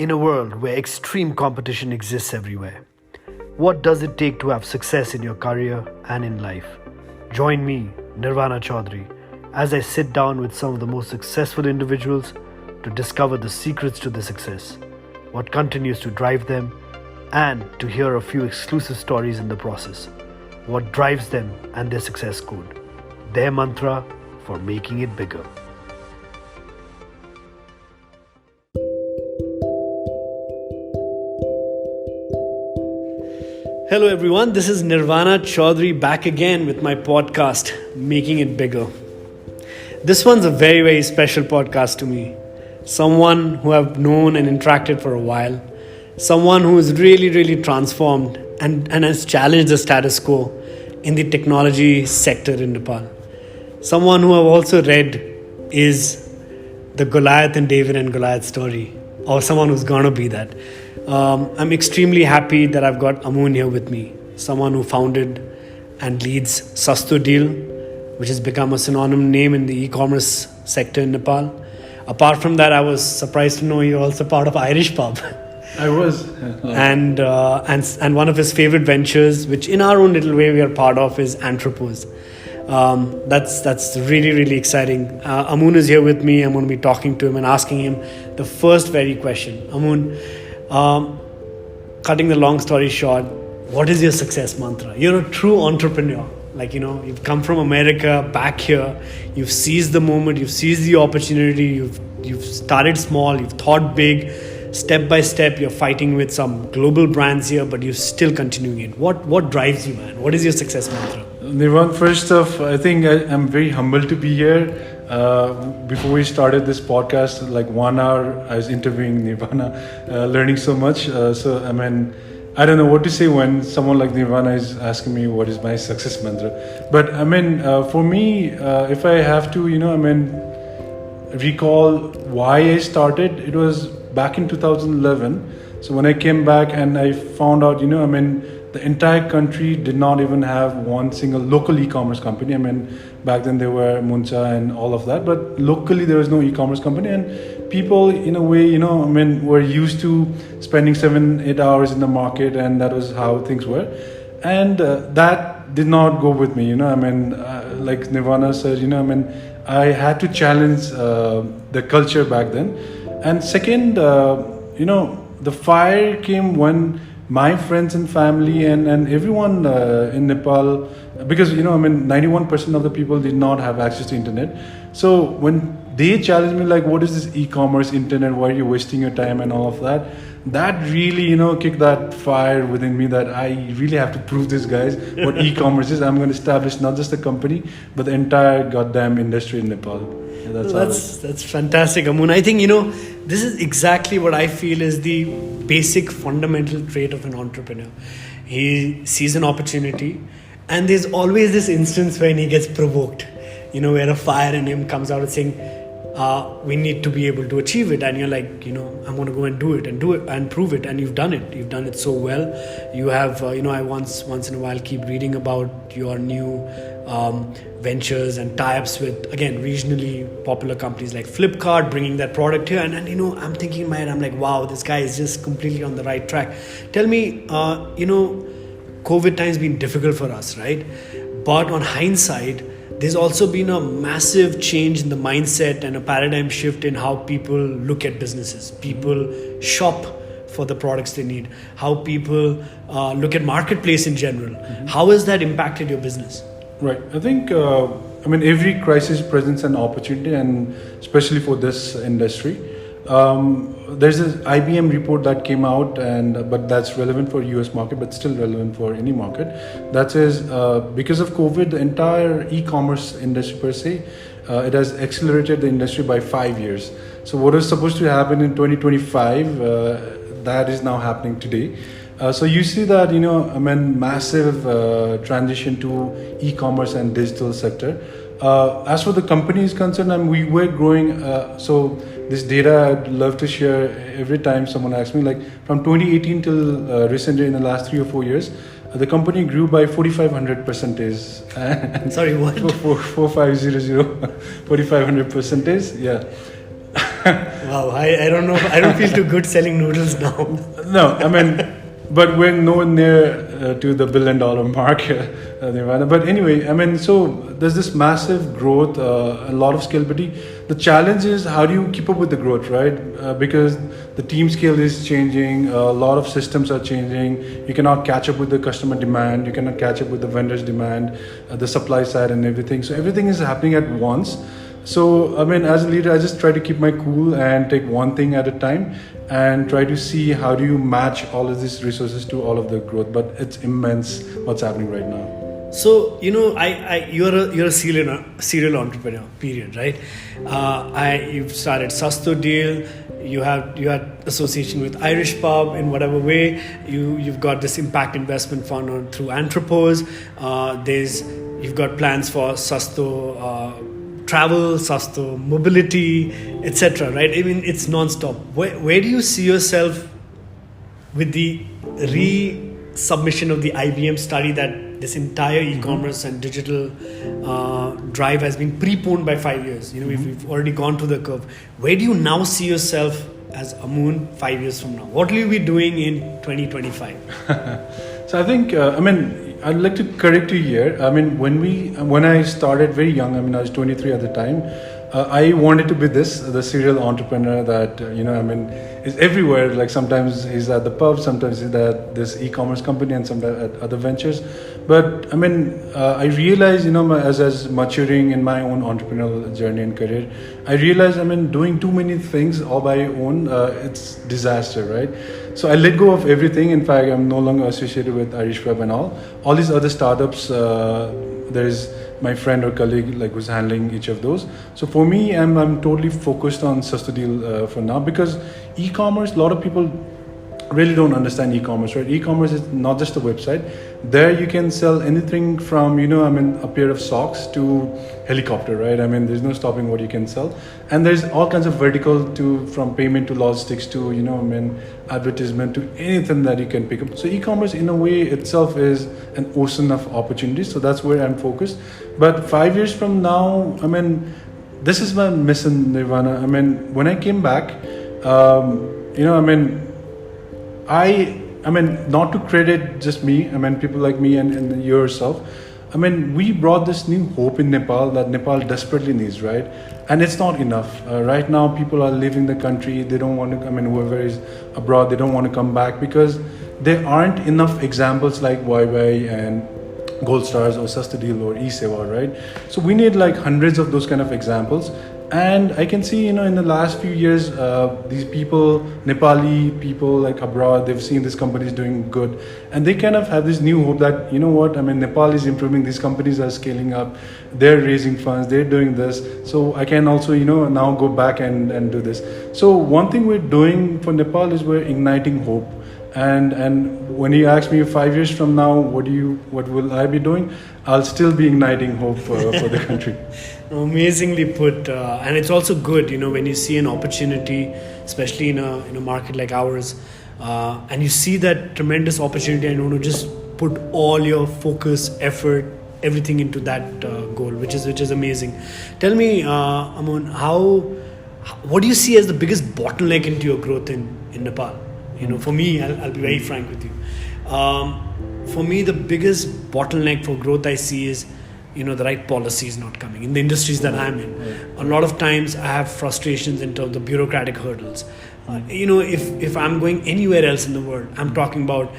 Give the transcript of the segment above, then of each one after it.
In a world where extreme competition exists everywhere, what does it take to have success in your career and in life? Join me, Nirvana Chaudhary, as I sit down with some of the most successful individuals to discover the secrets to their success, what continues to drive them, and to hear a few exclusive stories in the process. What drives them and their success code, their mantra for making it bigger. Hello everyone, this is Nirvana Chaudhary back again with my podcast, Making It Bigger. This one's a very, very special podcast to me. Someone who I've known and interacted for a while. Someone who is really transformed and has challenged the status quo in the technology sector in Nepal. Someone who I've also read is the Goliath and David and Goliath story, or someone who's gonna be that. I'm extremely happy that I've got Amun here with me, someone who founded and leads SastoDeal, which has become a synonym name in the eCommerce sector in Nepal. Apart from that, I was surprised to know you're also part of Irish Pub. I was. and one of his favorite ventures, which in our own little way we are part of, is Entrepreneurial. That's really exciting. Amun is here with me. I'm going to be talking to him and asking him the first very question. Amun, cutting the long story short, what is your success mantra? You're a true entrepreneur. You've come from America back here. You've seized the moment. You've seized the opportunity. You've started small. You've thought big. Step by step, you're fighting with some global brands here, but you're still continuing it. What drives you, man? What is your success mantra? Nirvan, first off, I think I'm very humbled to be here. Before we started this podcast, like 1 hour, I was interviewing Nirvana, learning so much. I don't know what to say when someone like Nirvana is asking me what is my success mantra. But for me, if I have to, recall why I started, it was back in 2011. So when I came back and I found out, the entire country did not even have one single local e-commerce company. Back then there were Amuns and all of that, but locally there was no e-commerce company, and people in a way, were used to spending 7-8 hours in the market, and that was how things were. And that did not go with me, like Nirvana said, I had to challenge the culture back then. And second, the fire came when my friends and family and everyone in Nepal, because 91% of the people did not have access to internet. So when they challenged me, like, what is this e-commerce internet, why are you wasting your time and all of that, that really kicked that fire within me, that I really have to prove this guys what e-commerce is. I'm going to establish not just a company but the entire goddamn industry in Nepal. That's fantastic, Amun. I think this is exactly what I feel is the basic fundamental trait of an entrepreneur. He sees an opportunity, and there's always this instance when he gets provoked, where a fire in him comes out and saying, we need to be able to achieve it, and you're like, I'm going to go and do it and prove it, and you've done it so well. You have I once in a while keep reading about your new ventures and tie-ups with, again, regionally popular companies like Flipkart, bringing that product here, and I'm thinking in my head, I'm like, wow, this guy is just completely on the right track. Tell me, COVID time's been difficult for us, right? But on hindsight, there's also been a massive change in the mindset and a paradigm shift in how people look at businesses. People shop for the products they need. How people look at marketplace in general. Mm-hmm. How has that impacted your business? Right. I think, every crisis presents an opportunity, and especially for this industry. There's an IBM report that came out, but that's relevant for US market, but still relevant for any market. That says because of COVID, the entire e-commerce industry per se, it has accelerated the industry by 5 years. So what was supposed to happen in 2025, that is now happening today. So you see that, massive transition to e-commerce and digital sector. As for the company is concerned, we were growing. So this data I'd love to share every time someone asks me. Like from 2018 till recently, in the last 3 or 4 years, the company grew by 4,500%. Sorry, what? 4500, 4,500%. Yeah. Wow, I don't know. I don't feel too good selling noodles now. No, I mean, but we're nowhere near to the $1 billion mark, Nirvana. But anyway, I mean, so there's this massive growth, a lot of scalability. The challenge is how do you keep up with the growth, right? Because the team scale is changing, a lot of systems are changing. You cannot catch up with the customer demand, you cannot catch up with the vendors' demand, the supply side, and everything. So everything is happening at once. So, I mean, as a leader, I just try to keep my cool and take one thing at a time and try to see how do you match all of these resources to all of the growth. But it's immense what's happening right now. So you're a serial entrepreneur. Period. Right? You've started SastoDeal. You had association with Irish Pub in whatever way. You've got this impact investment fund through Anthropos. You've got plans for Sasto travel, Sasto mobility, etc. Right? I mean, it's non-stop. Where do you see yourself with the resubmission of the IBM study that this entire e-commerce and digital drive has been preponed by 5 years? We've already gone to the curve. Where do you now see yourself as Amun 5 years from now? What will you be doing in 2025? So I think, I'd like to correct you here. I mean, when I started very young, I was 23 at the time. I wanted to be the serial entrepreneur that, is everywhere. Like sometimes he's at the pub, sometimes he's at this e-commerce company and sometimes at other ventures. But I realized, as maturing in my own entrepreneurial journey and career, I realized, doing too many things all by own, it's disaster, right? So I let go of everything. In fact, I'm no longer associated with Irish Pub and all these other startups. There's my friend or colleague who's handling each of those. So for me, I'm totally focused on SastoDeal for now, because e-commerce, a lot of people really don't understand e-commerce, right? E-commerce is not just a website. There you can sell anything from, a pair of socks to helicopter, right? There's no stopping what you can sell. And there's all kinds of vertical from payment to logistics to, advertisement to anything that you can pick up. So e-commerce in a way itself is an ocean of opportunities. So that's where I'm focused. But 5 years from now, this is my mission, Nirvana. When I came back, not to credit just me, people like me and yourself. We brought this new hope in Nepal that Nepal desperately needs, right? And it's not enough. Right now, people are leaving the country. They don't want to, whoever is abroad, they don't want to come back because there aren't enough examples like YY and Gold Stars or SastoDeal or eSeva, right? So we need hundreds of those kind of examples. And I can see, in the last few years, these people, Nepali people abroad, they've seen these companies doing good. And they kind of have this new hope that, Nepal is improving, these companies are scaling up, they're raising funds, they're doing this. So I can also, now go back and do this. So one thing we're doing for Nepal is we're igniting hope. And when you ask me 5 years from now, what will I be doing? I'll still be igniting hope for the country. Amazingly put, and it's also good, when you see an opportunity, especially in a market like ours, and you see that tremendous opportunity, and you want to just put all your focus, effort, everything into that goal, which is amazing. Tell me, Amun, what do you see as the biggest bottleneck into your growth in Nepal? For me, I'll be very frank with you. For me, the biggest bottleneck for growth I see is, the right policies not coming in the industries that I'm in. A lot of times I have frustrations in terms of bureaucratic hurdles. If I'm going anywhere else in the world, I'm talking about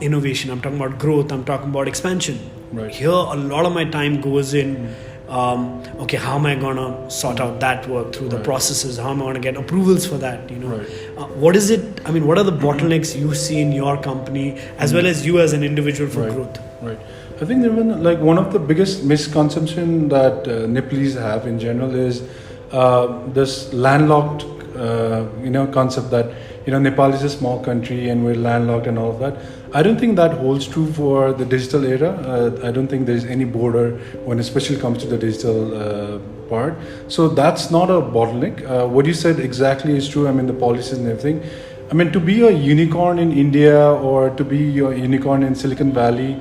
innovation, I'm talking about growth, I'm talking about expansion. Right. Here, a lot of my time goes in, how am I going to sort out that work through the processes? How am I going to get approvals for that? What is it? What are the bottlenecks you see in your company as well as you as an individual for growth? Right. I think one of the biggest misconception that Nepalese have in general is this landlocked, concept that Nepal is a small country and we're landlocked and all of that. I don't think that holds true for the digital era. I don't think there's any border when especially comes to the digital part. So that's not a bottleneck. What you said exactly is true. The policies and everything. To be a unicorn in India or to be a unicorn in Silicon Valley,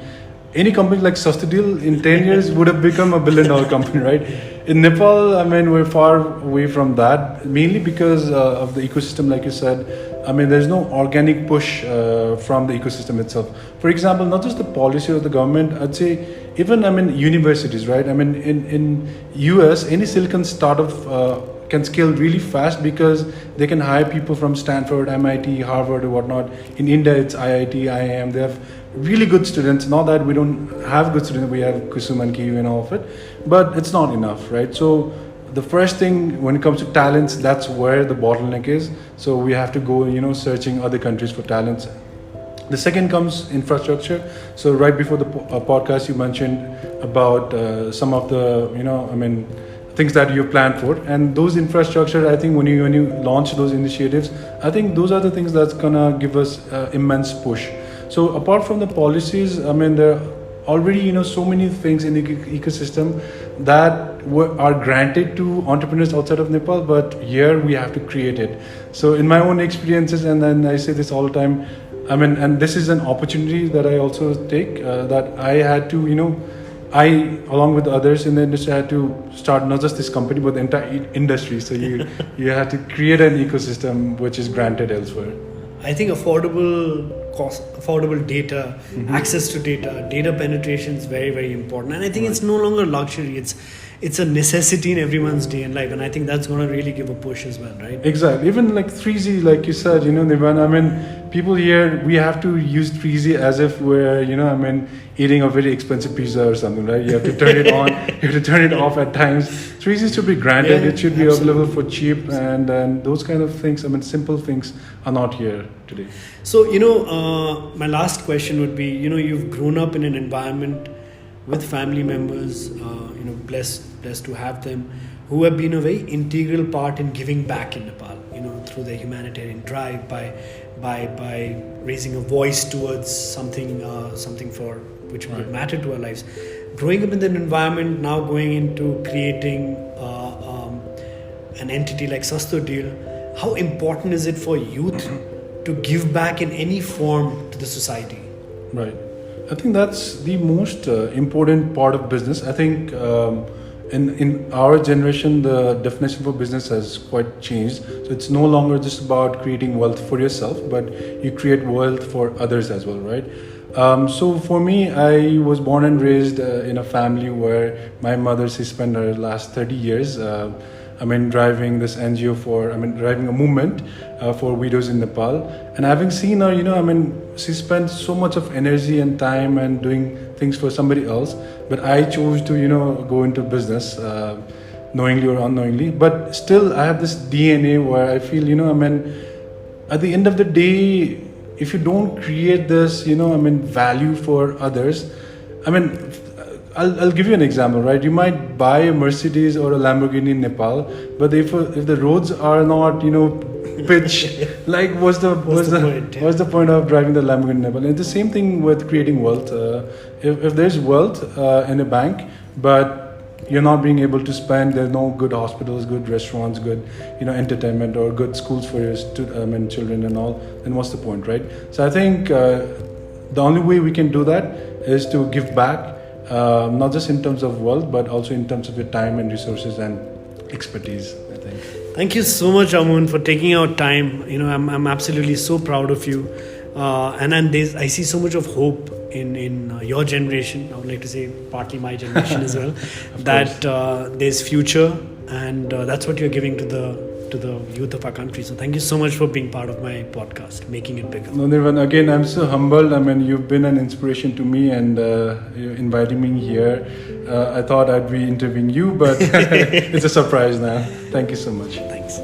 any company like SastoDeal in 10 years would have become a $1 billion company, right? In Nepal, I mean, we're far away from that, mainly because of the ecosystem, like you said. I mean, there's no organic push from the ecosystem itself. For example, not just the policy of the government, I'd say even, I mean, universities, right? I mean, in US, any silicon startup can scale really fast because they can hire people from Stanford, MIT, Harvard, or whatnot. In India, it's IIT, IIM. They have really good students. Not that we don't have good students, we have Kusum and Kiwi and all of it, but it's not enough, right? So the first thing when it comes to talents, that's where the bottleneck is. So we have to go, searching other countries for talents. The second comes infrastructure. So right before the podcast, you mentioned about some of the, things that you planned for, and those infrastructure. I think when you launch those initiatives, I think those are the things that's gonna give us immense push. So apart from the policies, I mean, there are already so many things in the ecosystem that are granted to entrepreneurs outside of Nepal, but here we have to create it. So in my own experiences, and then I say this all the time, I mean, and this is an opportunity that I also take, that I had to, I, along with others in the industry, had to start not just this company, but the entire industry. So you had to create an ecosystem which is granted elsewhere. I think affordable data, access to data penetration is very, very important. And I think it's no longer luxury. It's a necessity in everyone's day and life. And I think that's going to really give a push as well, right? Exactly. Even like 3Z, like you said, Nivan, I mean, people here, we have to use 3Z as if we're, eating a very expensive pizza or something, right? You have to turn it on, you have to turn it off at times. 3Z should be granted, it should be available for cheap, and those kind of things, simple things are not here today. So, my last question would be, you've grown up in an environment with family members, blessed to have them, who have been a very integral part in giving back in Nepal, through their humanitarian drive, by raising a voice towards something for which would matter to our lives. Growing up in that environment, now going into creating an entity like SastoDeal, how important is it for youth to give back in any form to the society? Right. I think that's the most important part of business. I think in our generation, the definition for business has quite changed. So it's no longer just about creating wealth for yourself, but you create wealth for others as well, right? So for me, I was born and raised in a family where my mother, she spent her last 30 years driving this NGO driving a movement for widows in Nepal. And having seen her, she spent so much of energy and time and doing things for somebody else. But I chose to, go into business, knowingly or unknowingly. But still, I have this DNA where I feel, at the end of the day, if you don't create this, value for others, I'll give you an example, right? You might buy a Mercedes or a Lamborghini in Nepal, but if the roads are not, pitch, like what's the point of driving the Lamborghini in Nepal? And it's the same thing with creating wealth. If there's wealth in a bank, but you're not being able to spend, there's no good hospitals, good restaurants, good entertainment, or good schools for your children and all, then what's the point, right? So I think the only way we can do that is to give back. Not just in terms of wealth, but also in terms of your time and resources and expertise, I think. Thank you so much, Amun, for taking out time. I'm absolutely so proud of you. And I see so much of hope in your generation. I would like to say partly my generation as well. That there's future, and that's what you're giving to the youth of our country. So thank you so much for being part of my podcast, making it bigger. No, Nirvan, again, I'm so humbled. You've been an inspiration to me, and you're inviting me here. I thought I'd be interviewing you, but it's a surprise now. Thank you so much. Thanks.